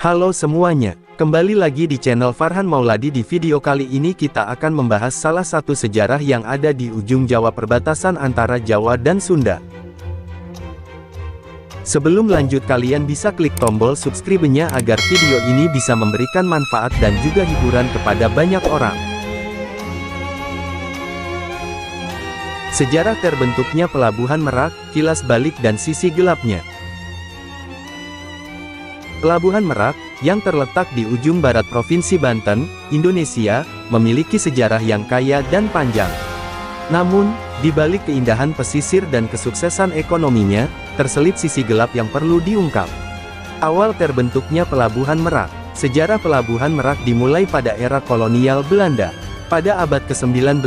Halo semuanya, kembali lagi di channel Farhan Mauladi. Di video kali ini kita akan membahas salah satu sejarah yang ada di ujung Jawa, perbatasan antara Jawa dan Sunda. Sebelum lanjut, kalian bisa klik tombol subscribe-nya agar video ini bisa memberikan manfaat dan juga hiburan kepada banyak orang. Sejarah terbentuknya Pelabuhan Merak, kilas balik dan sisi gelapnya. Pelabuhan Merak, yang terletak di ujung barat Provinsi Banten, Indonesia, memiliki sejarah yang kaya dan panjang. Namun, di balik keindahan pesisir dan kesuksesan ekonominya, terselip sisi gelap yang perlu diungkap. Awal terbentuknya Pelabuhan Merak. Sejarah Pelabuhan Merak dimulai pada era kolonial Belanda. Pada abad ke-19,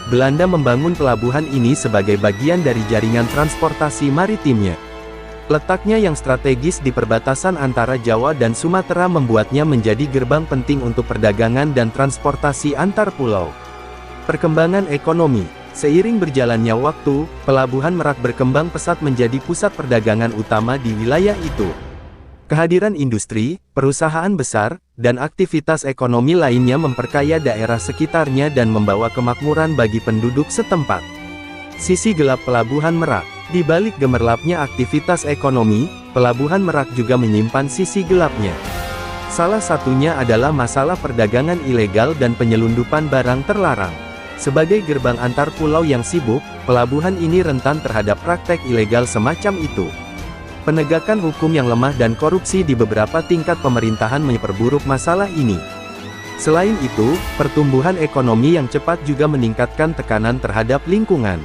Belanda membangun pelabuhan ini sebagai bagian dari jaringan transportasi maritimnya. Letaknya yang strategis di perbatasan antara Jawa dan Sumatera membuatnya menjadi gerbang penting untuk perdagangan dan transportasi antar pulau. Perkembangan ekonomi. Seiring berjalannya waktu, Pelabuhan Merak berkembang pesat menjadi pusat perdagangan utama di wilayah itu. Kehadiran industri, perusahaan besar, dan aktivitas ekonomi lainnya memperkaya daerah sekitarnya dan membawa kemakmuran bagi penduduk setempat. Sisi gelap Pelabuhan Merak. Di balik gemerlapnya aktivitas ekonomi, Pelabuhan Merak juga menyimpan sisi gelapnya. Salah satunya adalah masalah perdagangan ilegal dan penyelundupan barang terlarang. Sebagai gerbang antar pulau yang sibuk, pelabuhan ini rentan terhadap praktek ilegal semacam itu. Penegakan hukum yang lemah dan korupsi di beberapa tingkat pemerintahan memperburuk masalah ini. Selain itu, pertumbuhan ekonomi yang cepat juga meningkatkan tekanan terhadap lingkungan.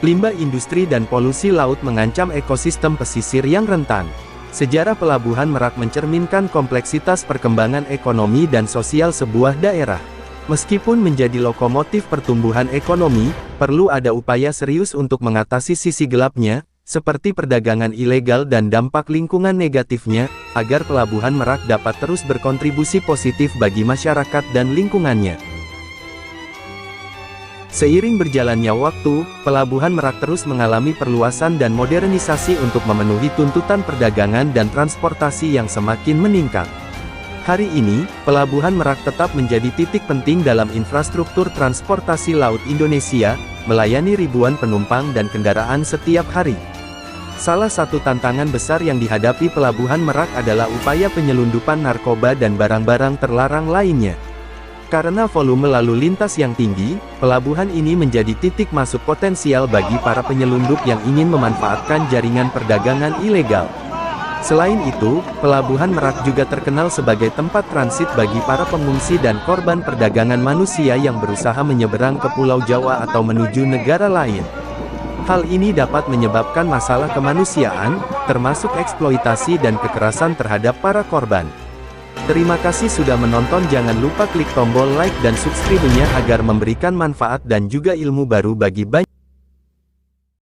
Limbah industri dan polusi laut mengancam ekosistem pesisir yang rentan. Sejarah Pelabuhan Merak mencerminkan kompleksitas perkembangan ekonomi dan sosial sebuah daerah. Meskipun menjadi lokomotif pertumbuhan ekonomi, perlu ada upaya serius untuk mengatasi sisi gelapnya, seperti perdagangan ilegal dan dampak lingkungan negatifnya, agar Pelabuhan Merak dapat terus berkontribusi positif bagi masyarakat dan lingkungannya. Seiring berjalannya waktu, Pelabuhan Merak terus mengalami perluasan dan modernisasi untuk memenuhi tuntutan perdagangan dan transportasi yang semakin meningkat. Hari ini, Pelabuhan Merak tetap menjadi titik penting dalam infrastruktur transportasi laut Indonesia, melayani ribuan penumpang dan kendaraan setiap hari. Salah satu tantangan besar yang dihadapi Pelabuhan Merak adalah upaya penyelundupan narkoba dan barang-barang terlarang lainnya. Karena volume lalu lintas yang tinggi, pelabuhan ini menjadi titik masuk potensial bagi para penyelundup yang ingin memanfaatkan jaringan perdagangan ilegal. Selain itu, Pelabuhan Merak juga terkenal sebagai tempat transit bagi para pengungsi dan korban perdagangan manusia yang berusaha menyeberang ke Pulau Jawa atau menuju negara lain. Hal ini dapat menyebabkan masalah kemanusiaan, termasuk eksploitasi dan kekerasan terhadap para korban. Terima kasih sudah menonton. Jangan lupa klik tombol like dan subscribe-nya agar memberikan manfaat dan juga ilmu baru bagi banyak